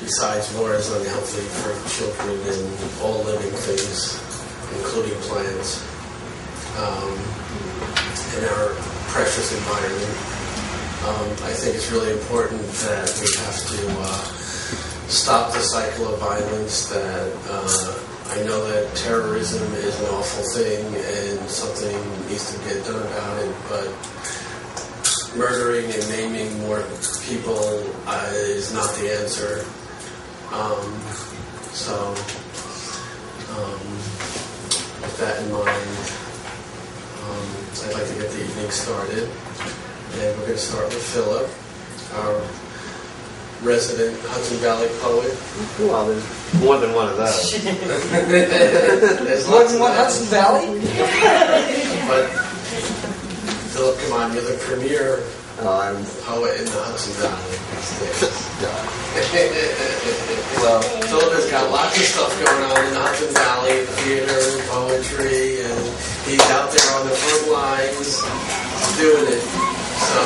besides war, is unhealthy for children and all living things, including plants, in our precious environment. I think it's really important that we have to stop the cycle of violence. That I know that terrorism is an awful thing and something needs to get done about it, but murdering and maiming more people is not the answer. With that in mind, I'd like to get the evening started. And we're going to start with Phillip, our resident Hudson Valley poet. Well, there's more than one of those. There's more than one Hudson Valley? But Phillip, come on, you're the premier poet in the Hudson Valley. Well, Phillip has got lots of stuff going on in the Hudson Valley, theater, poetry, and he's out there on the front lines doing it. So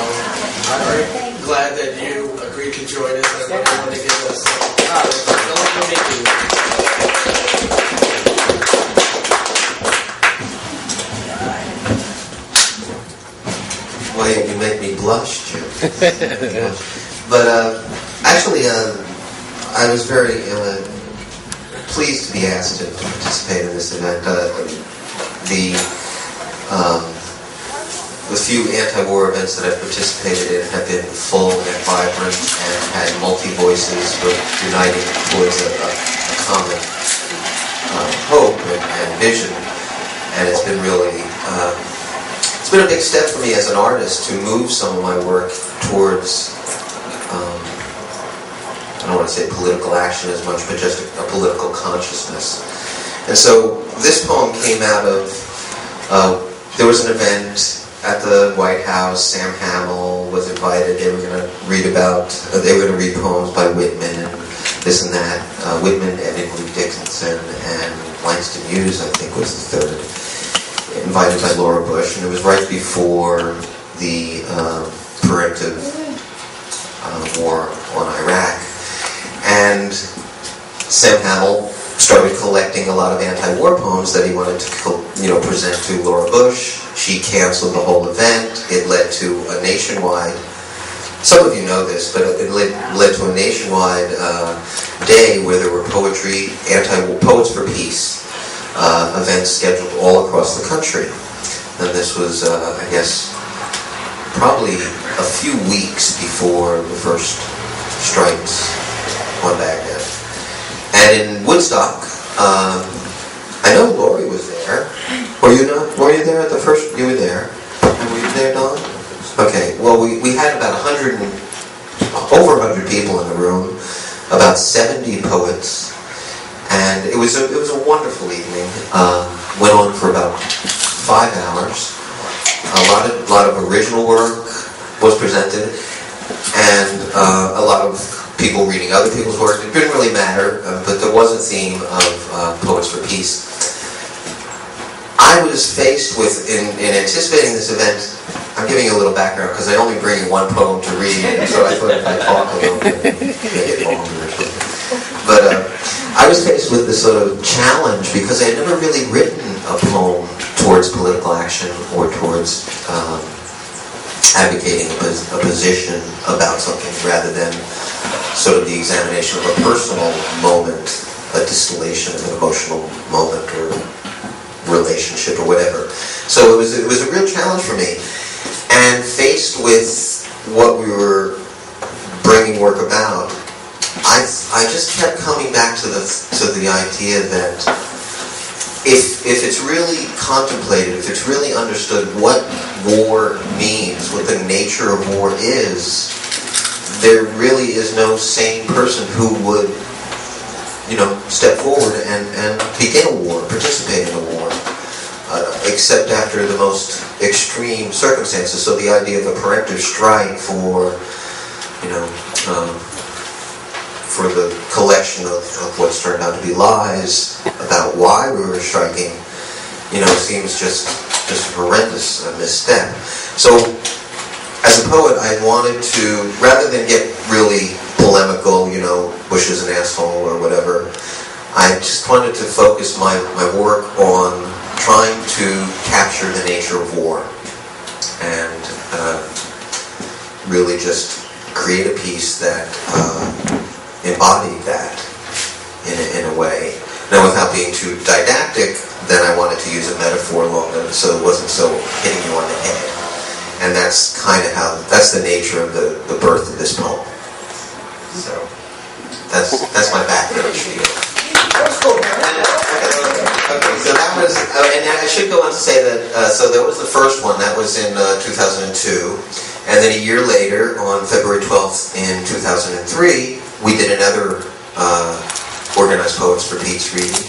I'm very glad that you agreed to join us. I really want to give us Phillip the meeting. Well, you make me blush, Jim. But actually, I was very pleased to be asked to participate in this event. The few anti-war events that I've participated in have been full and vibrant and had multi-voices uniting towards a common hope and vision. And it's been really, it's been a big step for me as an artist to move some of my work towards, I don't want to say political action as much, but just a political consciousness. And so this poem came out of, there was an event at the White House. Sam Hamill was invited. They were going to read poems by Whitman and this and that. Whitman and Emily Dickinson and Langston Hughes, I think, was the third. Invited by Laura Bush, and it was right before the preemptive war on Iraq. And Sam Hamill started collecting a lot of anti-war poems that he wanted to, present to Laura Bush. She canceled the whole event. It led to a nationwide, some of you know this, but it led to a nationwide day where there were Poets for Peace events scheduled all across the country. And this was, I guess, probably a few weeks before the first strikes on Baghdad. And in Woodstock, I know Lori was there. Were you there at the first? You were there. And were you there, Don? Okay. Well, we had about over 100 people in the room, about 70 poets, and it was a wonderful evening. Went on for about 5 hours. A lot of original work was presented, and a lot of people reading other people's work. It didn't really matter, but there was a theme of Poets for Peace. I was faced with, in anticipating this event, I'm giving you a little background because I only bring you one poem to read, so I thought if I talk a little bit, make it longer or something. But I was faced with this sort of challenge because I had never really written a poem towards political action or towards advocating a position about something rather than sort of the examination of a personal moment, a distillation of an emotional moment or relationship or whatever. So it was a real challenge for me. And faced with what we were bringing work about, I just kept coming back to the idea that if it's really contemplated, if it's really understood what war means, what the nature of war is, there really is no sane person who would, step forward and begin a war, participate in a war, except after the most extreme circumstances. So the idea of a preemptive strike for the collection of what's turned out to be lies about why we were striking, seems just a horrendous misstep. So as a poet, I wanted to, rather than get really polemical, Bush is an asshole or whatever. I just wanted to focus my work on trying to capture the nature of war and really just create a piece that embodied that in a way. Now, without being too didactic, then I wanted to use a metaphor so it wasn't so hitting you on the head. And that's kind of that's the nature of the birth of this poem. So that's my background spiel. Okay, so that was, and I should go on to say that, so that was the first one, that was in 2002, and then a year later, on February 12th in 2003, we did another Organized Poets for Peace reading.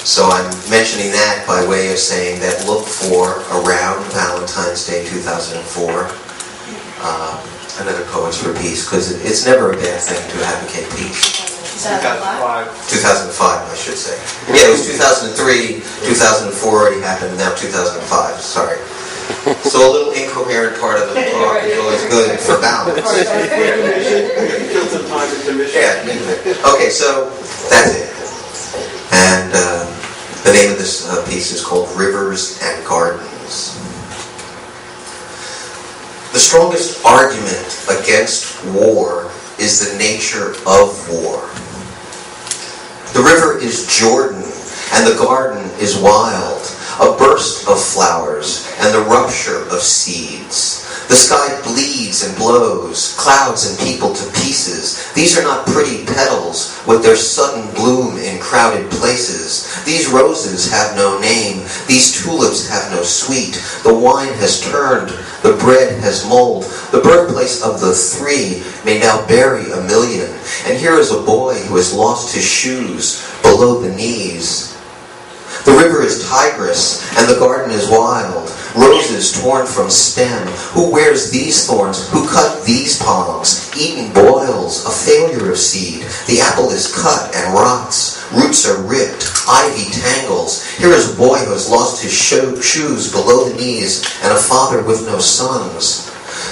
So I'm mentioning that by way of saying that look for around Valentine's Day 2004, another Poets for Peace, because it's never a bad thing to advocate peace. 2005, I should say. Yeah, it was 2003, 2004 already happened, now 2005, sorry. So a little incoherent part of the talk is always good for balance. Kill some time in commission. Yeah, okay, so that's it. And the name of this piece is called Rivers and Gardens. The strongest argument against war is the nature of war. The river is Jordan, and the garden is wild, a burst of flowers, and the rupture of seeds. The sky bleeds and blows, clouds and people to pieces. These are not pretty petals with their sudden bloom in crowded places. These roses have no name. These tulips have no sweet. The wine has turned. The bread has mold. The birthplace of the three may now bury 1,000,000. And here is a boy who has lost his shoes below the knees. The river is Tigris, and the garden is wild. Roses torn from stem. Who wears these thorns? Who cut these palms? Eaten boils, a failure of seed. The apple is cut and rots. Roots are ripped. Ivy tangles. Here is a boy who has lost his shoes below the knees, and a father with no sons.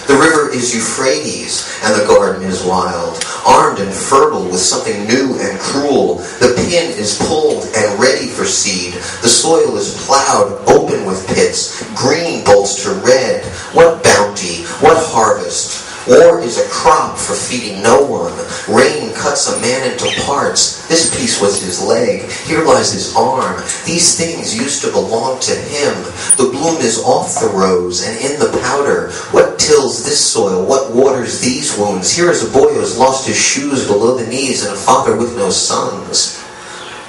The river is Euphrates, and the garden is wild, armed and fertile with something new and cruel. The pin is pulled and ready for seed. The soil is plowed, open with pits. Green bolts to red. What bounty, what harvest. War is a crop for feeding no one. Rain cuts a man into parts. This piece was his leg. Here lies his arm. These things used to belong to him. The bloom is off the rose and in the powder. What tills this soil? What waters these wounds? Here is a boy who has lost his shoes below the knees and a father with no sons.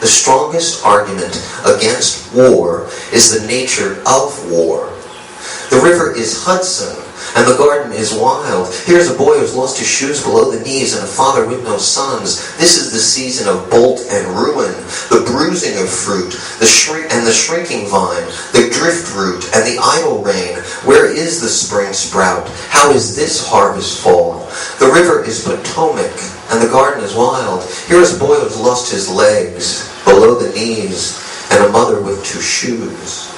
The strongest argument against war is the nature of war. The river is Hudson, and the garden is wild. Here's a boy who has lost his shoes below the knees and a father with no sons. This is the season of bolt and ruin, the bruising of fruit, the shrinking vine, the driftroot, and the idle rain. Where is the spring sprout? How is this harvest fall? The river is Potomac, and the garden is wild. Here is a boy who has lost his legs below the knees and a mother with 2 shoes.